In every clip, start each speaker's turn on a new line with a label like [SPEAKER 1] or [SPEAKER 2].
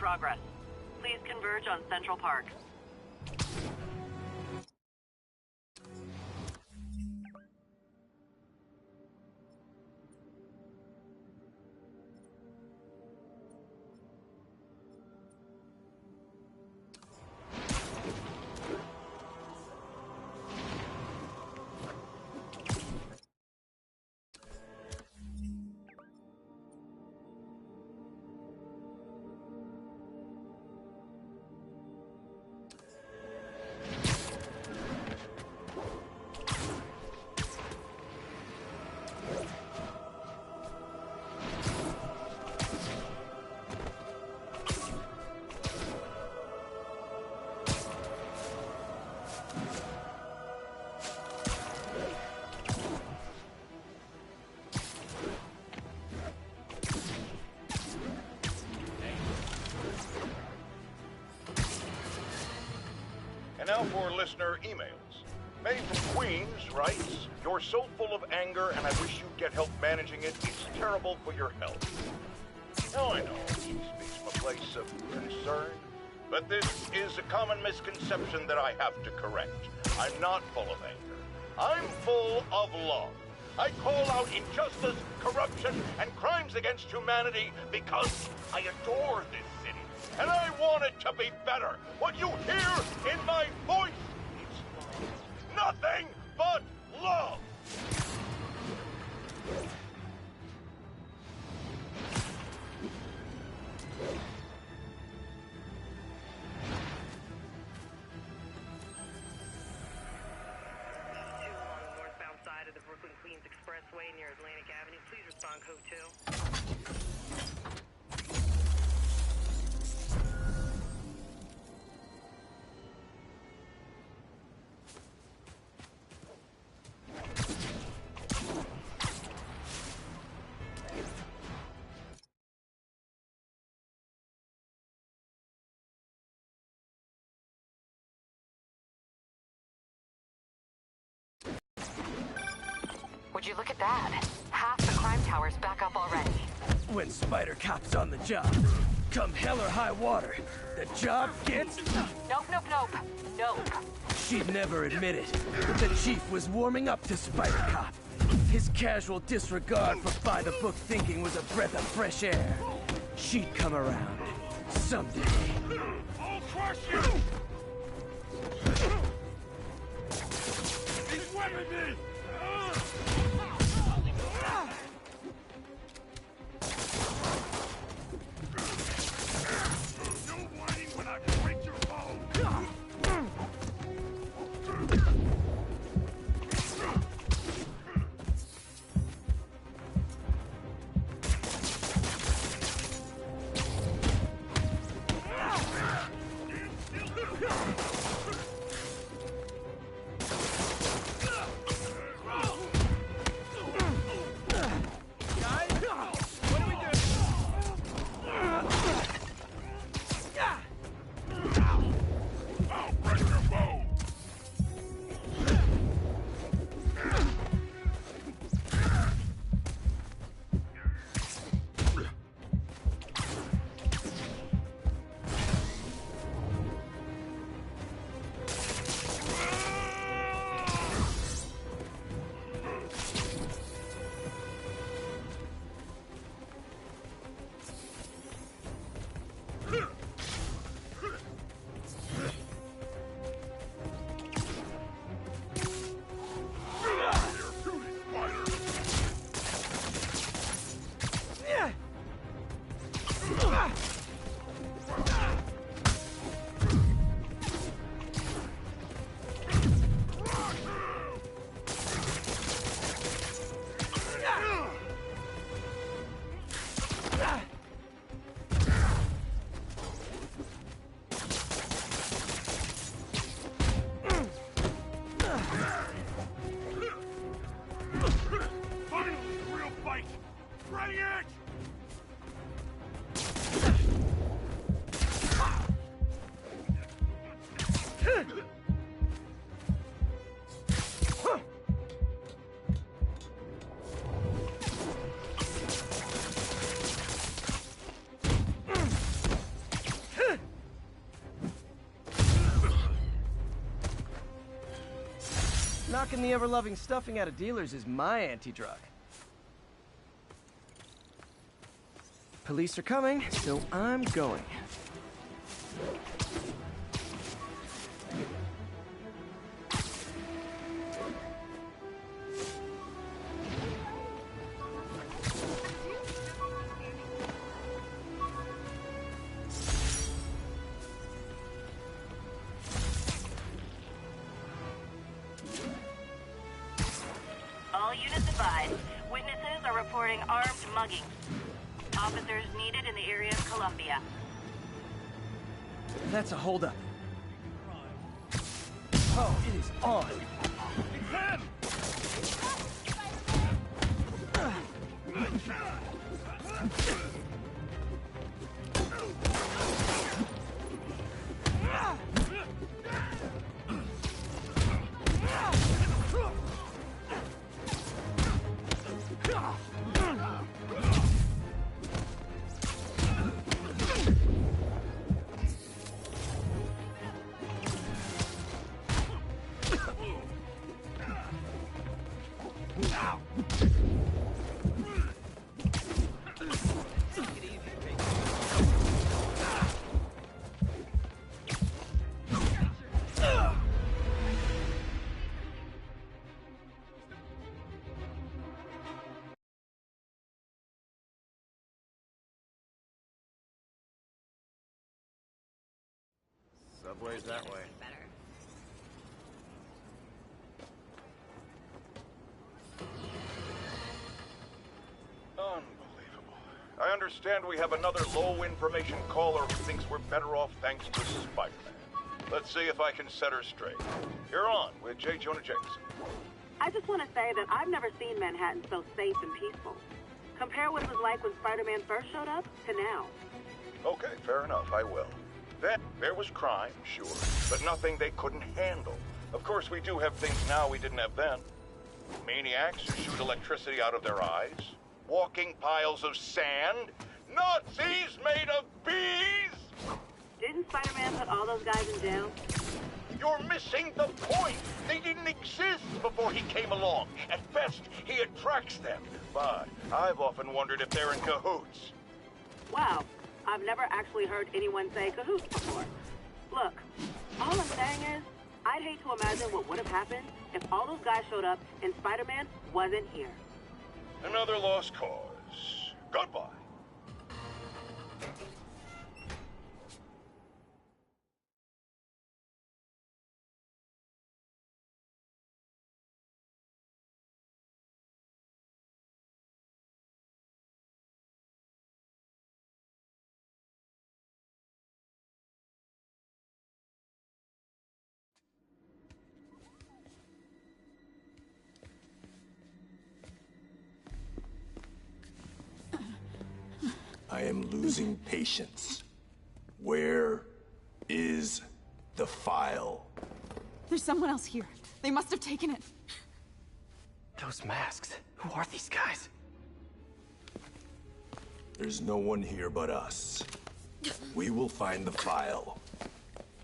[SPEAKER 1] progress. Please converge on Central Park.
[SPEAKER 2] And now for listener emails. May from Queens writes, "You're so full of anger and I wish you'd get help managing it. It's terrible for your health." Now I know she speaks from a place of concern, but this is a common misconception that I have to correct. I'm not full of anger. I'm full of love. I call out injustice, corruption, and crimes against humanity because I adore this city. And I want it to be better. What you hear in my voice is nothing but love.
[SPEAKER 1] Northbound side of the Brooklyn-Queens Expressway near Atlantic Avenue. Please respond code 2.
[SPEAKER 3] Would you look at that? Half the crime tower's back up already.
[SPEAKER 4] When Spider Cop's on the job, come hell or high water, the job gets...
[SPEAKER 3] Nope.
[SPEAKER 4] She'd never admit it, but the chief was warming up to Spider Cop. His casual disregard for by-the-book thinking was a breath of fresh air. She'd come around. Someday.
[SPEAKER 2] I'll crush you! He's whipping me! No whining when I break your bone!
[SPEAKER 4] Knocking the ever-loving stuffing out of dealers is my anti-drug. Police are coming, so I'm going.
[SPEAKER 5] All units advised. Witnesses are reporting armed mugging. Officers needed in the area of Columbia.
[SPEAKER 4] That's a holdup. Oh, it is on. It's him!
[SPEAKER 6] Subway's that way.
[SPEAKER 2] Unbelievable. I understand we have another low-information caller who thinks we're better off thanks to Spiderman. Let's see if I can set her straight. You're on with J. Jonah Jameson.
[SPEAKER 5] I just want to say that I've never seen Manhattan so safe and peaceful. Compare what it was like when Spider-Man first showed up to now.
[SPEAKER 2] Okay, fair enough, I will. Then, there was crime, sure, but nothing they couldn't handle. Of course, we do have things now we didn't have then. Maniacs who shoot electricity out of their eyes, walking piles of sand, Nazis made of bees!
[SPEAKER 5] Didn't Spider-Man put all those guys in jail?
[SPEAKER 2] You're missing the point! They didn't exist before he came along. At best, he attracts them. But I've often wondered if they're in cahoots.
[SPEAKER 5] Wow, I've never actually heard anyone say cahoots before. Look, all I'm saying is, I'd hate to imagine what would have happened if all those guys showed up and Spider-Man wasn't here.
[SPEAKER 2] Another lost cause. Goodbye.
[SPEAKER 7] I am losing patience. Where is the file?
[SPEAKER 8] There's someone else here. They must have taken it.
[SPEAKER 4] Those masks. Who are these guys?
[SPEAKER 7] There's no one here but us. We will find the file,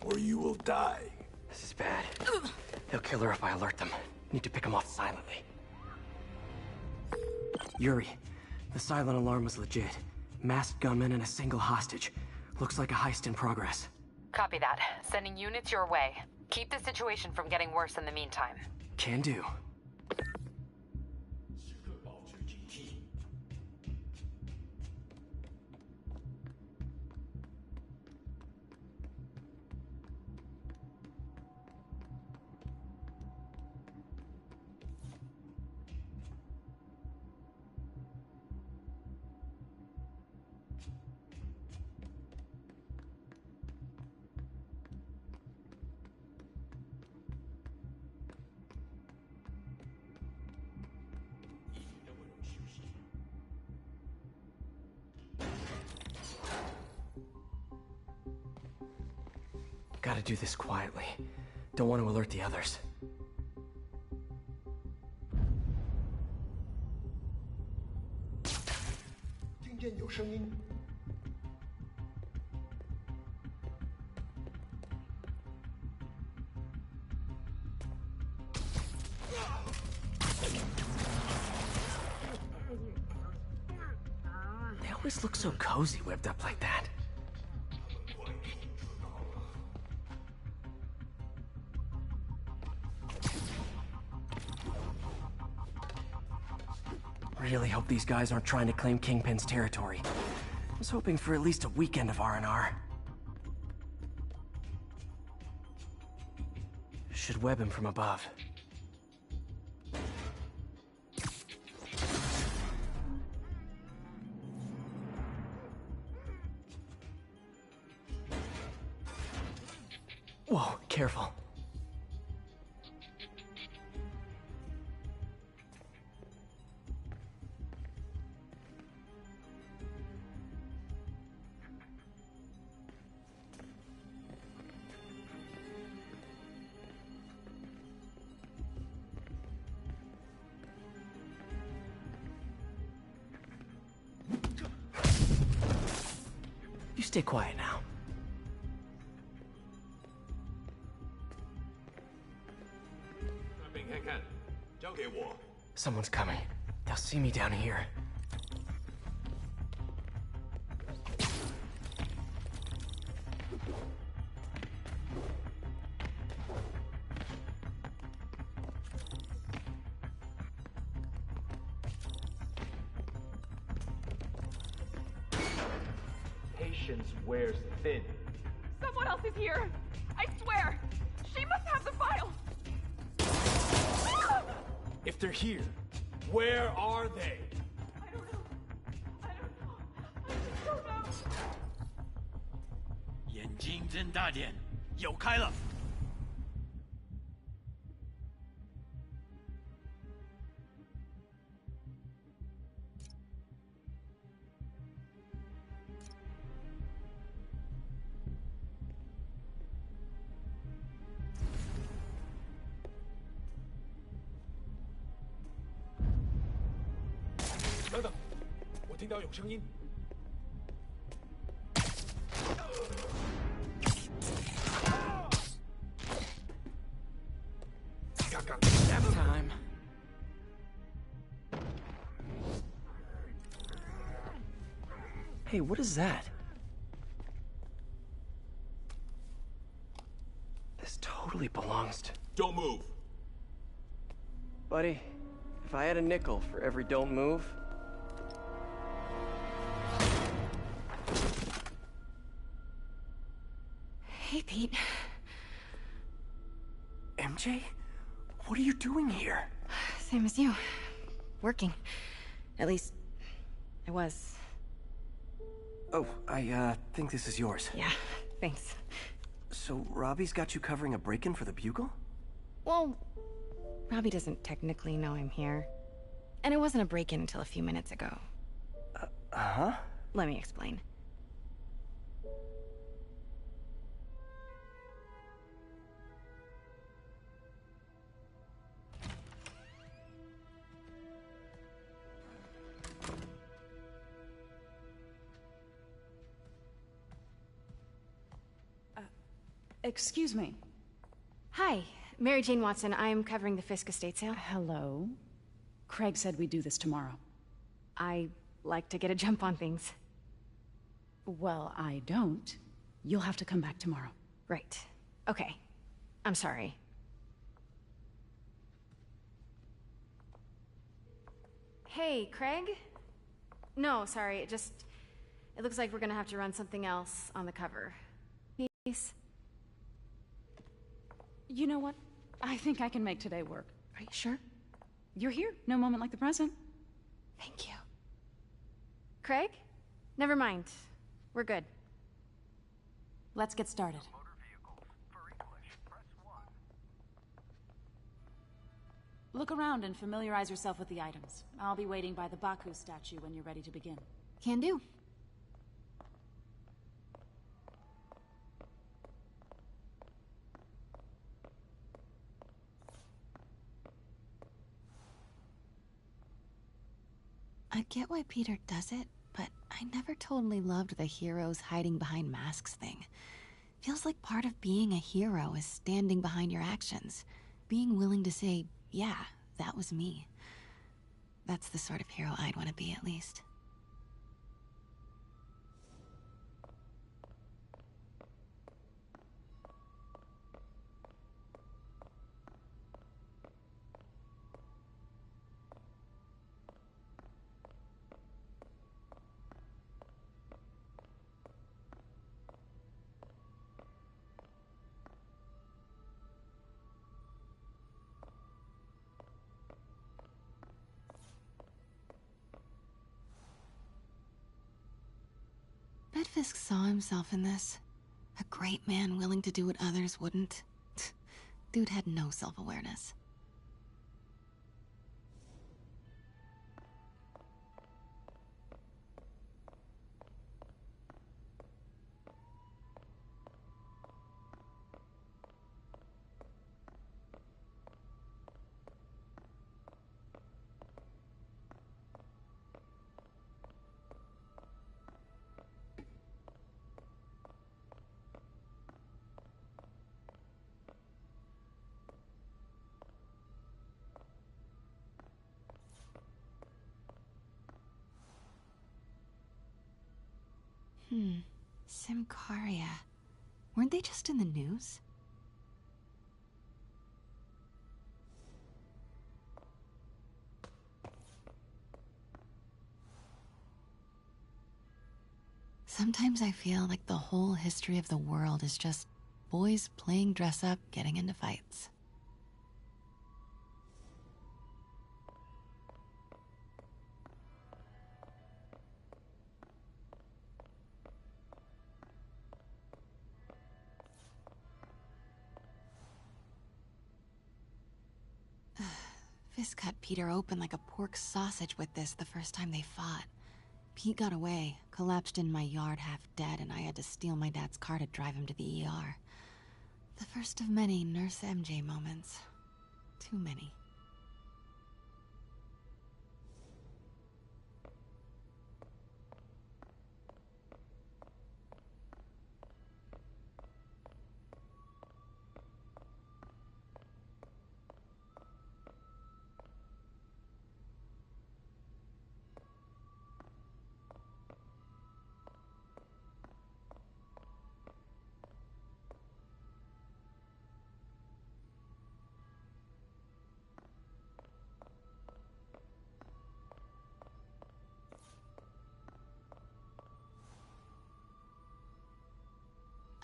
[SPEAKER 7] or you will die.
[SPEAKER 4] This is bad. They'll kill her if I alert them. Need to pick them off silently. Yuri, the silent alarm was legit. Masked gunmen and a single hostage. Looks like a heist in progress.
[SPEAKER 3] Copy that. Sending units your way. Keep the situation from getting worse in the meantime.
[SPEAKER 4] Can do. Gotta do this quietly. Don't want to alert the others. They always look so cozy whipped up like that. Really hope these guys aren't trying to claim Kingpin's territory. I was hoping for at least a weekend of R&R. Should web him from above. Whoa, careful. You stay quiet now. Someone's coming. They'll see me down here.
[SPEAKER 9] Patience wears thin.
[SPEAKER 8] Someone else is here! I swear! She must have the file!
[SPEAKER 9] If they're here, where are they?
[SPEAKER 8] I don't know. I just don't know.
[SPEAKER 9] 眼睛睁大点，有开了。等等，我听到有声音。
[SPEAKER 4] Time. Hey, what is that? This totally belongs to...
[SPEAKER 7] Don't move.
[SPEAKER 4] Buddy, if I had a nickel for every don't move...
[SPEAKER 3] Hey, Pete.
[SPEAKER 4] MJ? What are you doing here?
[SPEAKER 3] Same as you. Working. At least, I was.
[SPEAKER 4] Oh, I think this is yours.
[SPEAKER 3] Yeah, thanks.
[SPEAKER 4] So, Robbie's got you covering a break-in for the Bugle?
[SPEAKER 3] Well, Robbie doesn't technically know I'm here. And it wasn't a break-in until a few minutes ago.
[SPEAKER 4] Uh-huh?
[SPEAKER 3] Let me explain.
[SPEAKER 8] Excuse me.
[SPEAKER 3] Hi, Mary Jane Watson. I'm covering the Fisk estate sale.
[SPEAKER 8] Hello. Craig said we'd do this tomorrow.
[SPEAKER 3] I like to get a jump on things.
[SPEAKER 8] Well, I don't. You'll have to come back tomorrow.
[SPEAKER 3] Right. Okay. I'm sorry. Hey, Craig? No, sorry. It looks like we're gonna have to run something else on the cover. Peace.
[SPEAKER 8] You know what? I think I can make today work.
[SPEAKER 3] Are you sure?
[SPEAKER 8] You're here. No moment like the present.
[SPEAKER 3] Thank you. Craig? Never mind. We're good.
[SPEAKER 8] Let's get started. Look around and familiarize yourself with the items. I'll be waiting by the Baku statue when you're ready to begin.
[SPEAKER 3] Can do. I get why Peter does it, but I never totally loved the heroes hiding behind masks thing. Feels like part of being a hero is standing behind your actions. Being willing to say, yeah, that was me.
[SPEAKER 10] That's the sort of hero I'd want to be, at least. Bet Fisk saw himself in this. A great man willing to do what others wouldn't. Dude had no self-awareness. Simcaria. Weren't they just in the news? Sometimes I feel like the whole history of the world is just boys playing dress-up, getting into fights. Fisk cut Peter open like a pork sausage with this the first time they fought. Pete got away, collapsed in my yard half dead, and I had to steal my dad's car to drive him to the ER. The first of many Nurse MJ moments. Too many.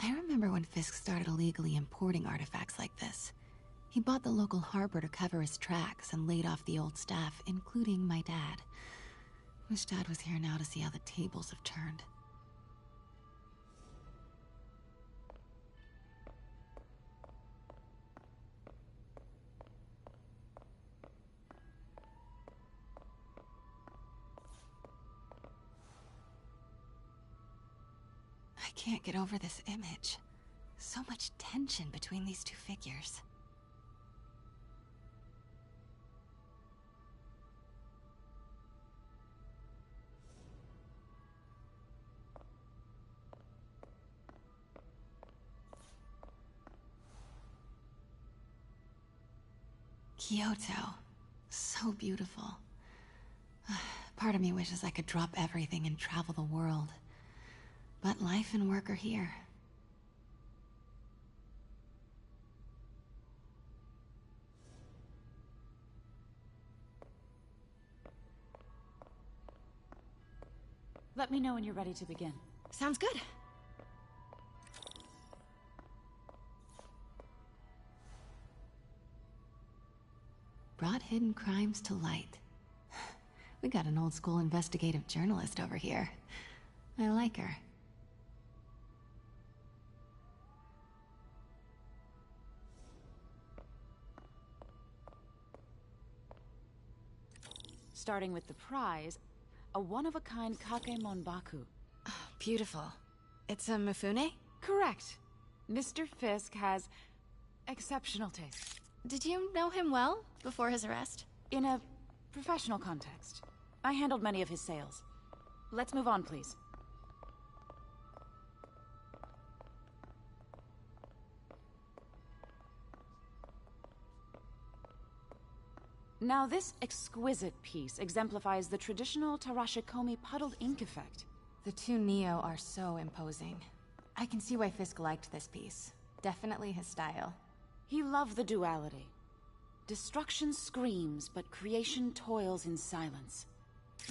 [SPEAKER 10] I remember when Fisk started illegally importing artifacts like this. He bought the local harbor to cover his tracks and laid off the old staff, including my dad. Wish Dad was here now to see how the tables have turned. I can't get over this image. So much tension between these two figures. Kyoto. So beautiful. Part of me wishes I could drop everything and travel the world. But life and work are here.
[SPEAKER 8] Let me know when you're ready to begin.
[SPEAKER 3] Sounds good.
[SPEAKER 10] Brought hidden crimes to light. We got an old school investigative journalist over here. I like her.
[SPEAKER 8] Starting with the prize, a one-of-a-kind Kake Monbaku.
[SPEAKER 3] Oh, beautiful. It's a Mifune?
[SPEAKER 8] Correct. Mr. Fisk has exceptional taste.
[SPEAKER 3] Did you know him well before his arrest?
[SPEAKER 8] In a professional context. I handled many of his sales. Let's move on, please. Now this exquisite piece exemplifies the traditional Tarashikomi puddled ink effect.
[SPEAKER 3] The two Neo are so imposing. I can see why Fisk liked this piece. Definitely his style.
[SPEAKER 8] He loved the duality. Destruction screams, but creation toils in silence.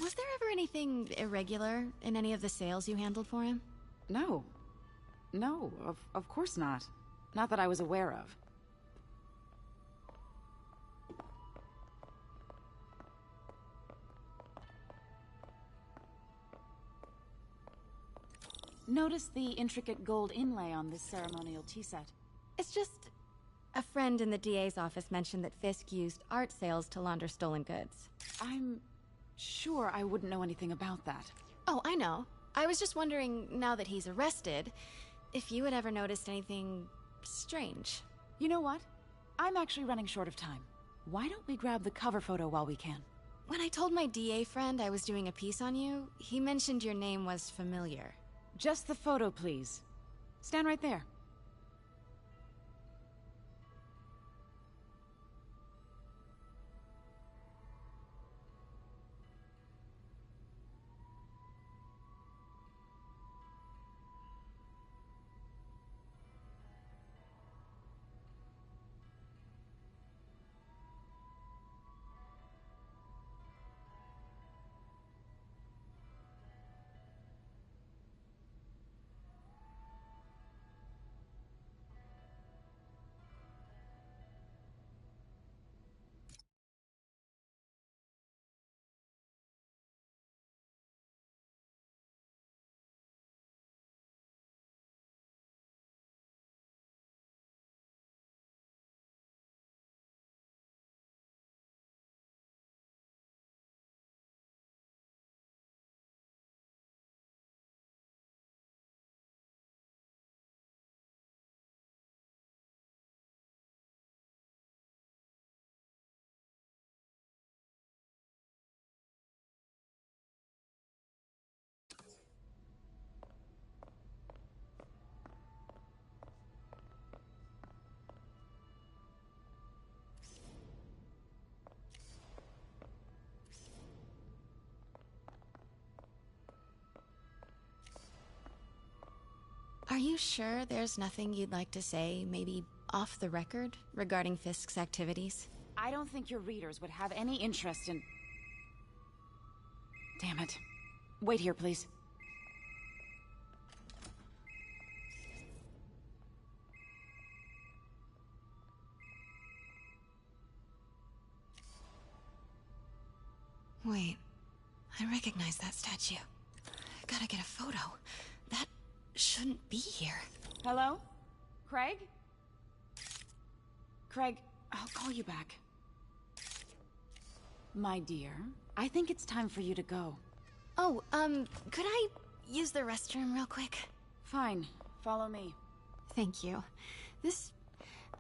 [SPEAKER 3] Was there ever anything irregular in any of the sales you handled for him?
[SPEAKER 8] No. No, of course not. Not that I was aware of. Notice the intricate gold inlay on this ceremonial tea set.
[SPEAKER 3] It's just... a friend in the DA's office mentioned that Fisk used art sales to launder stolen goods.
[SPEAKER 8] I'm sure I wouldn't know anything about that.
[SPEAKER 3] Oh, I know. I was just wondering, now that he's arrested, if you had ever noticed anything strange.
[SPEAKER 8] You know what? I'm actually running short of time. Why don't we grab the cover photo while we can?
[SPEAKER 3] When I told my DA friend I was doing a piece on you, he mentioned your name was familiar.
[SPEAKER 8] Just the photo, please. Stand right there.
[SPEAKER 3] Are you sure there's nothing you'd like to say, maybe off the record, regarding Fisk's activities?
[SPEAKER 8] I don't think your readers would have any interest in... Damn it. Wait here, please.
[SPEAKER 10] Wait, I recognize that statue. Gotta get a photo. That shouldn't be here.
[SPEAKER 8] Hello? Craig? Craig, I'll call you back. My dear, I think it's time for you to go.
[SPEAKER 3] Oh, could I use the restroom real quick?
[SPEAKER 8] Fine. Follow me.
[SPEAKER 3] Thank you. This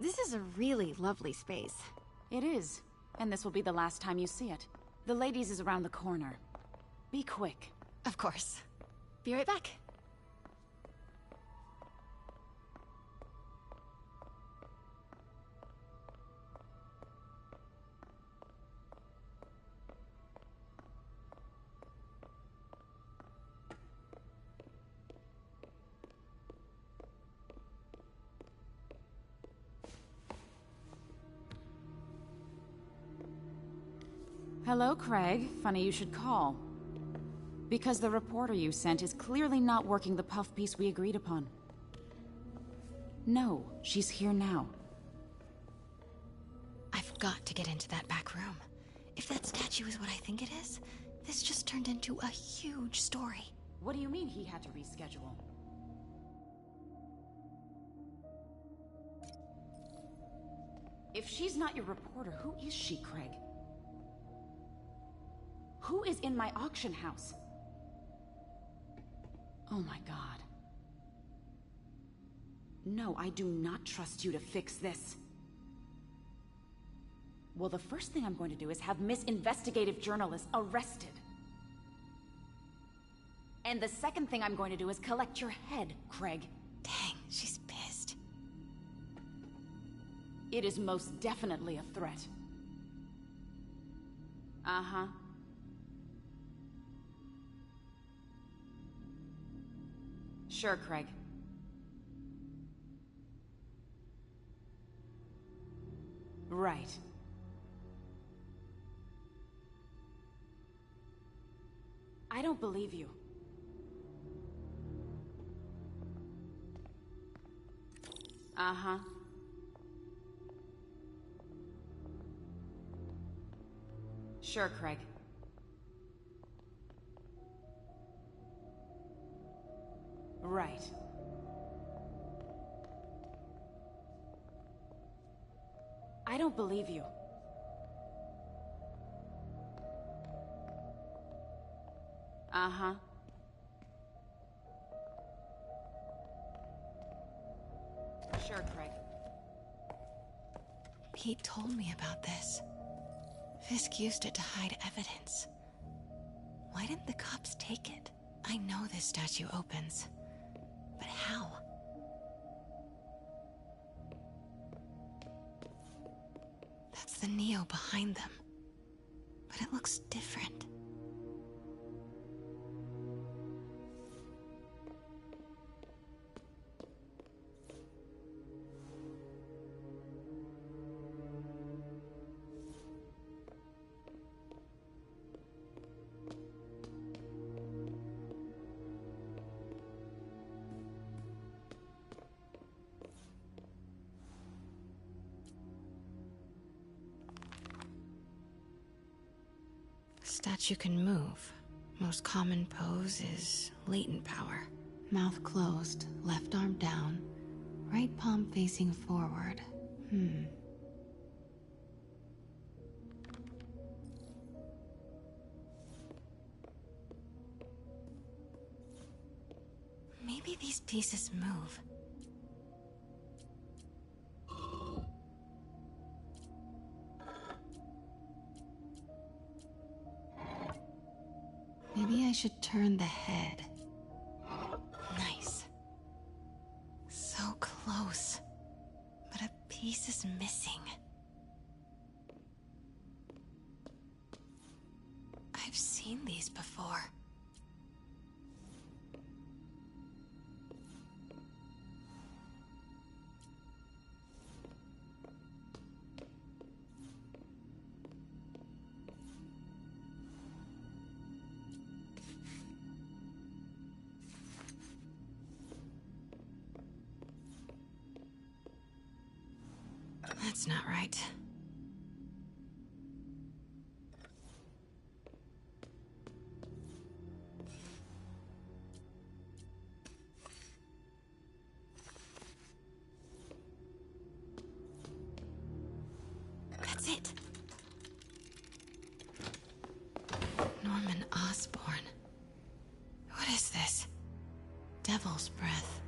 [SPEAKER 3] is a really lovely space.
[SPEAKER 8] It is. And this will be the last time you see it. The ladies is around the corner. Be quick.
[SPEAKER 3] Of course. Be right back.
[SPEAKER 8] Hello, Craig. Funny you should call. Because the reporter you sent is clearly not working the puff piece we agreed upon. No, she's here now.
[SPEAKER 10] I've got to get into that back room. If that statue is what I think it is, this just turned into a huge story.
[SPEAKER 8] What do you mean he had to reschedule? If she's not your reporter, who is she, Craig? Who is in my auction house? Oh my god. No, I do not trust you to fix this. Well, the first thing I'm going to do is have Miss Investigative Journalist arrested. And the second thing I'm going to do is collect your head, Craig.
[SPEAKER 10] Dang, she's pissed.
[SPEAKER 8] It is most definitely a threat. Uh-huh. Sure, Craig. Right. I don't believe you. Uh-huh. Sure, Craig. Right. I don't believe you. Uh-huh. Sure, Craig.
[SPEAKER 10] Pete told me about this. Fisk used it to hide evidence. Why didn't the cops take it? I know this statue opens. But how? That's the Neo behind them. But it looks different. Statue can move. Most common pose is latent power. Mouth closed, left arm down, right palm facing forward. Maybe these pieces move. Maybe I should turn the head. Nice. So close. But a piece is missing. I've seen these before. That's not right. That's it. Norman Osborn. What is this? Devil's breath.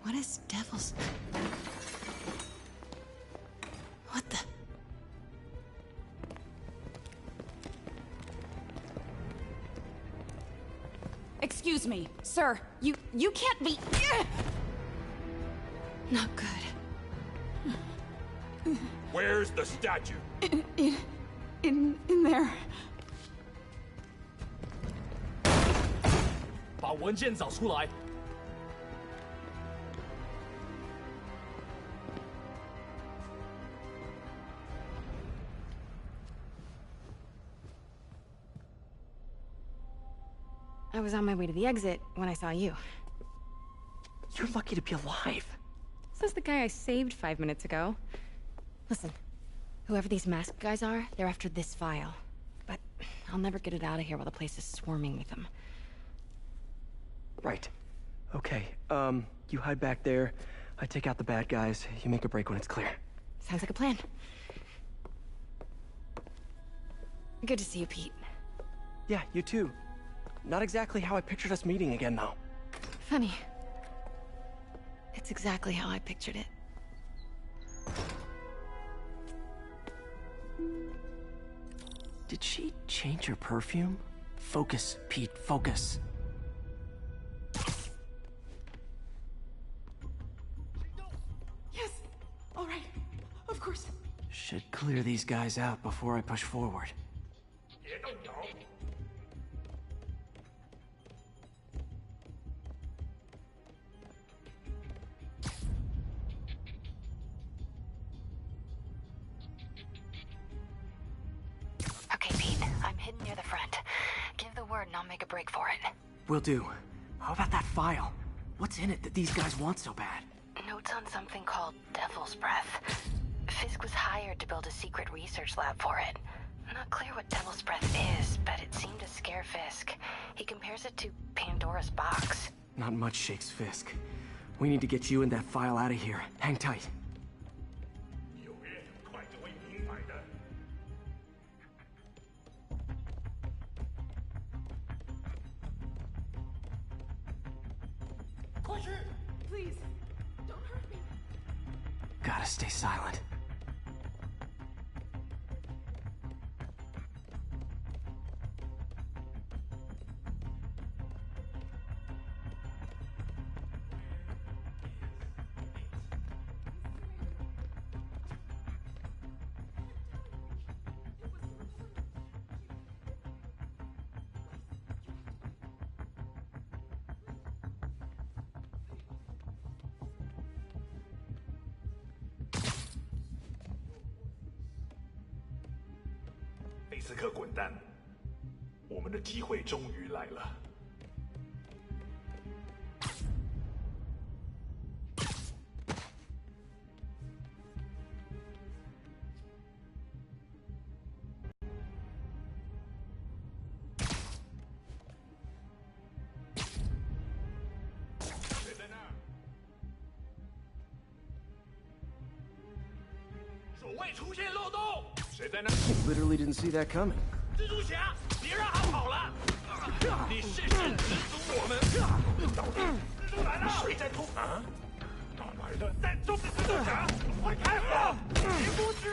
[SPEAKER 10] What is devil's... What the...
[SPEAKER 8] Excuse me, sir. You can't be...
[SPEAKER 10] Not good.
[SPEAKER 9] Where's the statue?
[SPEAKER 8] In there.
[SPEAKER 9] 把文件找出来。
[SPEAKER 3] I was on my way to the exit when I saw you.
[SPEAKER 11] You're lucky to be alive.
[SPEAKER 3] Says the guy I saved 5 minutes ago. Listen, whoever these masked guys are, they're after this file. But I'll never get it out of here while the place is swarming with them.
[SPEAKER 11] Right. Okay, you hide back there. I take out the bad guys. You make a break when it's clear.
[SPEAKER 3] Sounds like a plan. Good to see you, Pete.
[SPEAKER 11] Yeah, you too. Not exactly how I pictured us meeting again, though.
[SPEAKER 3] Funny. It's exactly how I pictured it.
[SPEAKER 11] Did she change her perfume? Focus, Pete, focus.
[SPEAKER 3] Yes! All right. Of course.
[SPEAKER 11] Should clear these guys out before I push forward.
[SPEAKER 3] Near the front. Give the word and I'll make a break for it.
[SPEAKER 11] Will do. How about that file? What's in it that these guys want so bad?
[SPEAKER 3] Notes on something called Devil's Breath. Fisk was hired to build a secret research lab for it. Not clear what Devil's Breath is, but it seemed to scare Fisk. He compares it to Pandora's box.
[SPEAKER 11] Not much shakes Fisk. We need to get you and that file out of here. Hang tight.
[SPEAKER 2] 有人很快就会明白的。
[SPEAKER 9] 快去 Please, don't hurt me.
[SPEAKER 11] Gotta stay silent.
[SPEAKER 7] 菲斯克滚蛋！我们的机会终于来了。
[SPEAKER 2] 谁在那儿？守卫出现漏洞！谁在那儿？
[SPEAKER 11] Literally didn't see that coming.
[SPEAKER 2] 蜘蛛侠，别让他跑了！你事事只阻我们！到底蜘蛛来了！谁在冲啊？哪来的在冲的蜘蛛侠？快开火！别过去！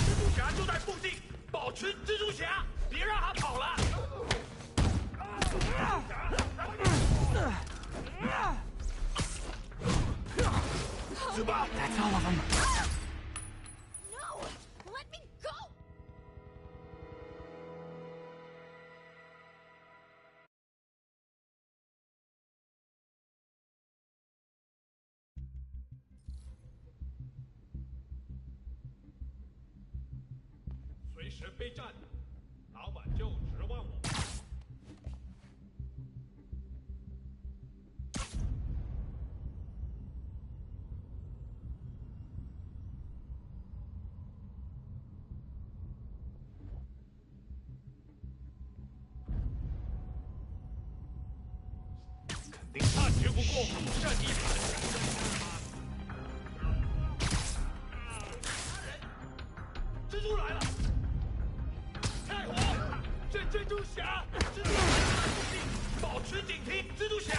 [SPEAKER 2] 蜘蛛侠就在附近，保持蜘蛛侠，别让他跑了！
[SPEAKER 11] That's all of them.
[SPEAKER 10] No! Let me go!
[SPEAKER 2] 随时备战，老板就指望我。肯定他绝不过这一盘。蜘蛛来了！ 开火！蜘蛛侠，蜘蛛侠在附近，保持警惕！蜘蛛侠，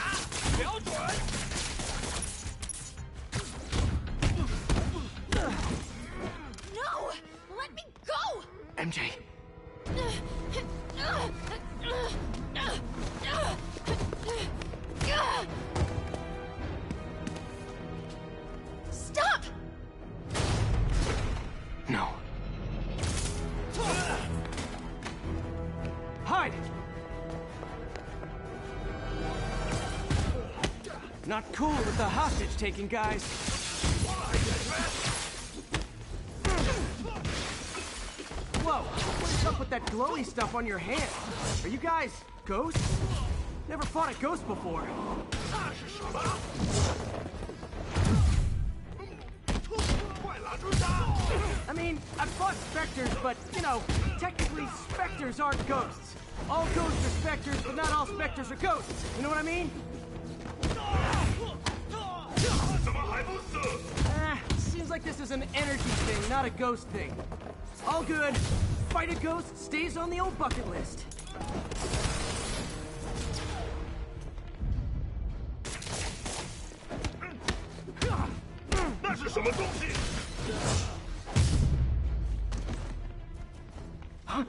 [SPEAKER 2] 瞄准！
[SPEAKER 10] No! Let me go!
[SPEAKER 11] MJ.
[SPEAKER 10] Stop!
[SPEAKER 11] No. Hide! Not cool with the hostage-taking, guys. Whoa! What's up with that glowy stuff on your hand? Are you guys ghosts? Never fought a ghost before. I mean, I've fought specters, but, you know, technically specters aren't ghosts. All ghosts are specters, but not all specters are ghosts. You know what I mean? Seems like this is an energy thing, not a ghost thing. All good. Fight a ghost stays on the old bucket list.
[SPEAKER 2] Huh?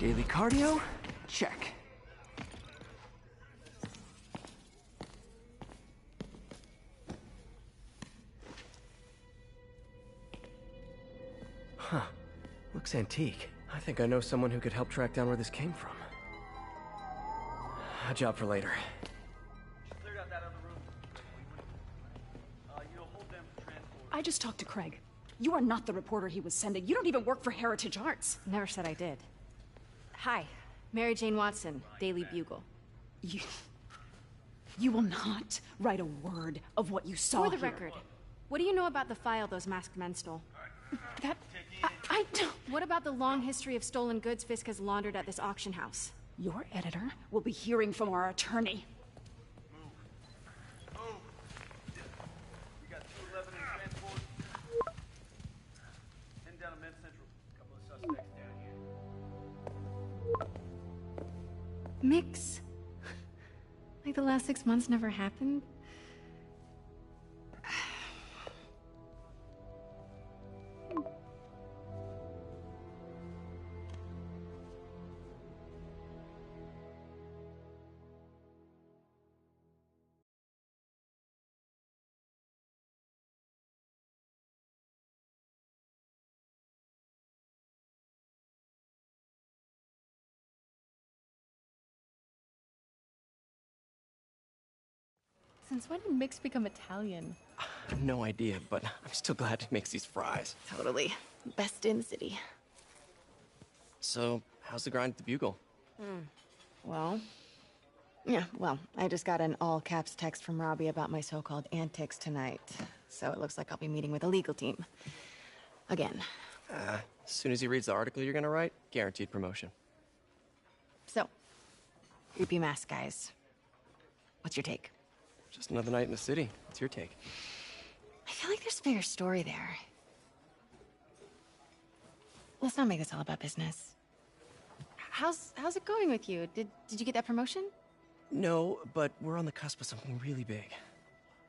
[SPEAKER 11] Daily cardio? Check. Huh. Looks antique. I think I know someone who could help track down where this came from. A job for later.
[SPEAKER 12] I just talked to Craig. You are not the reporter he was sending. You don't even work for Heritage Arts.
[SPEAKER 13] Never said I did. Hi, Mary Jane Watson, Daily Bugle.
[SPEAKER 12] You will not write a word of what you saw
[SPEAKER 13] For the
[SPEAKER 12] here.
[SPEAKER 13] record, what do you know about the file those masked men stole?
[SPEAKER 12] That... I don't...
[SPEAKER 13] What about the long history of stolen goods Fisk has laundered at this auction house?
[SPEAKER 12] Your editor will be hearing from our attorney.
[SPEAKER 13] Mix? Like the last 6 months never happened? Since when did Mix become Italian?
[SPEAKER 11] I have no idea, but I'm still glad he makes these fries.
[SPEAKER 10] Totally. Best in the city.
[SPEAKER 11] So, how's the grind at the Bugle?
[SPEAKER 10] Well, I just got an all-caps text from Robbie about my so-called antics tonight. So it looks like I'll be meeting with a legal team. Again.
[SPEAKER 11] As soon as he reads the article you're gonna write, guaranteed promotion.
[SPEAKER 10] So, creepy mask guys. What's your take?
[SPEAKER 11] Just another night in the city. What's your take?
[SPEAKER 10] I feel like there's a bigger story there. Let's not make this all about business. How's it going with you? Did you get that promotion?
[SPEAKER 11] No, but we're on the cusp of something really big.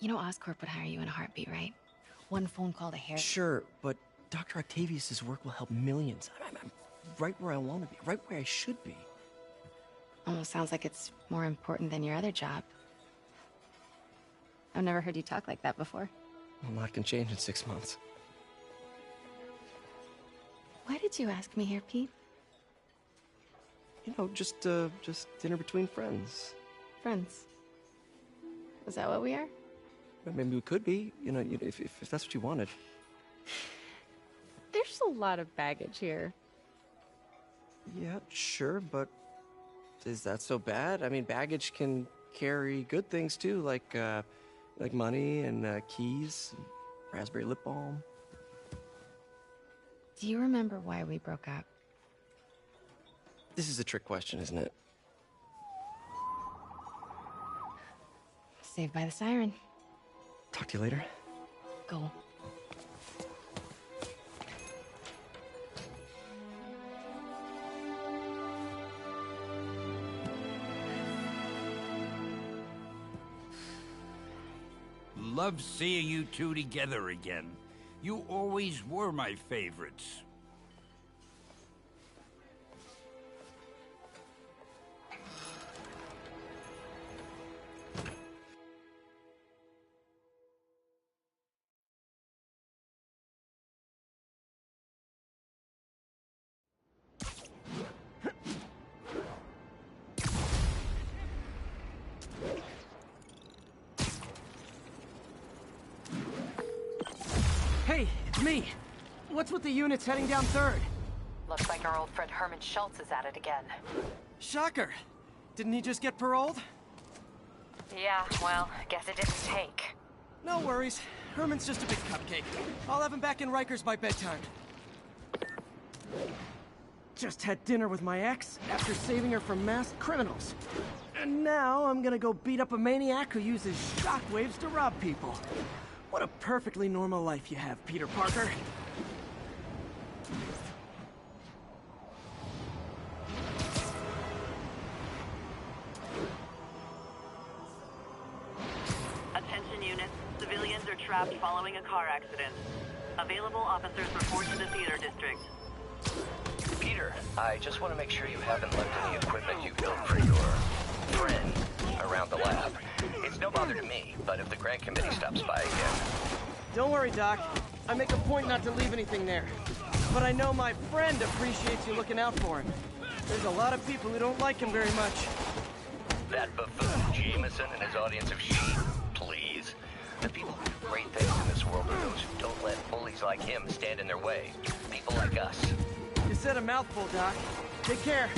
[SPEAKER 10] You know Oscorp would hire you in a heartbeat, right? One phone call to Harry.
[SPEAKER 11] Sure, but Dr. Octavius's work will help millions. I'm right where I want to be, right where I should be.
[SPEAKER 10] Almost sounds like it's more important than your other job. I've never heard you talk like that before.
[SPEAKER 11] A lot can change in 6 months.
[SPEAKER 10] Why did you ask me here, Pete?
[SPEAKER 11] You know, just dinner between friends.
[SPEAKER 10] Friends. Is that what we are?
[SPEAKER 11] Well, maybe we could be, you know, if that's what you wanted.
[SPEAKER 13] There's a lot of baggage here.
[SPEAKER 11] Yeah, sure, but is that so bad? I mean, baggage can carry good things too, like money and keys, and raspberry lip balm.
[SPEAKER 10] Do you remember why we broke up?
[SPEAKER 11] This is a trick question, isn't it?
[SPEAKER 10] Saved by the siren.
[SPEAKER 11] Talk to you later.
[SPEAKER 10] Go.
[SPEAKER 14] Love seeing you two together again. You always were my favorites.
[SPEAKER 11] Hey, it's me. What's with the units heading down 3rd?
[SPEAKER 3] Looks like our old friend Herman Schultz is at it again.
[SPEAKER 11] Shocker. Didn't he just get paroled?
[SPEAKER 3] Yeah, well, guess it didn't take.
[SPEAKER 11] No worries. Herman's just a big cupcake. I'll have him back in Rikers by bedtime. Just had dinner with my ex after saving her from masked criminals. And now I'm gonna go beat up a maniac who uses shockwaves to rob people. What a perfectly normal life you have, Peter Parker.
[SPEAKER 5] Attention units, civilians are trapped following a car accident. Available officers report to the theater district.
[SPEAKER 15] Peter, I just want to make sure you haven't left any equipment you built for your friend around the lab. It's no bother to me, but if the grant committee stops by again...
[SPEAKER 11] Don't worry, Doc. I make a point not to leave anything there. But I know my friend appreciates you looking out for him. There's a lot of people who don't like him very much.
[SPEAKER 15] That buffoon Jameson and his audience of sheep, please. The people who do great things in this world are those who don't let bullies like him stand in their way. People like us.
[SPEAKER 11] You said a mouthful, Doc. Take care.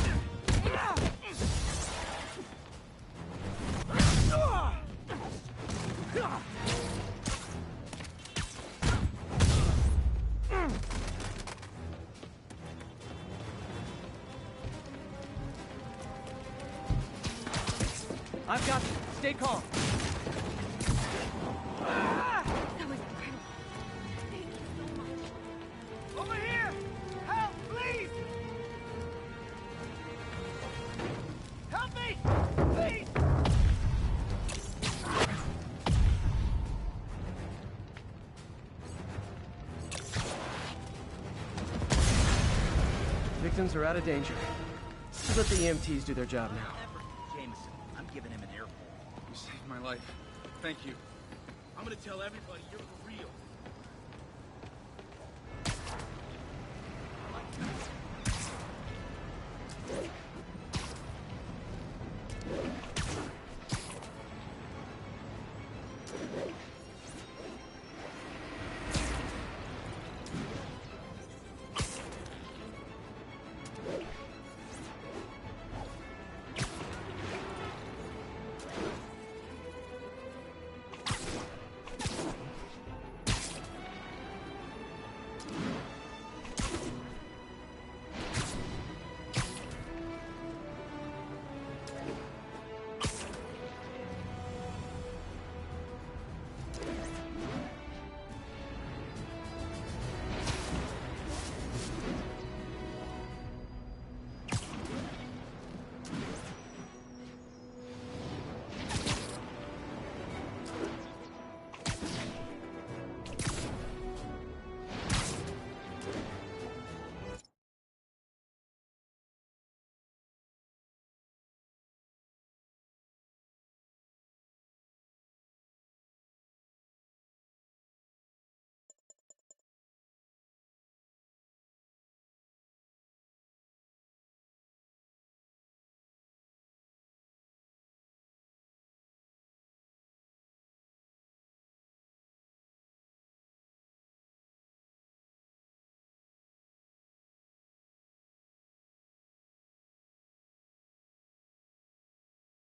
[SPEAKER 11] I've got you. Stay calm.
[SPEAKER 13] That was incredible. Thank you so much.
[SPEAKER 9] Over here! Help, please! Help me! Please!
[SPEAKER 11] Victims are out of danger. Let's let the EMTs do their job now.
[SPEAKER 9] Jameson, I'm giving him an earful. You saved my life. Thank you. I'm gonna tell everybody you're for real.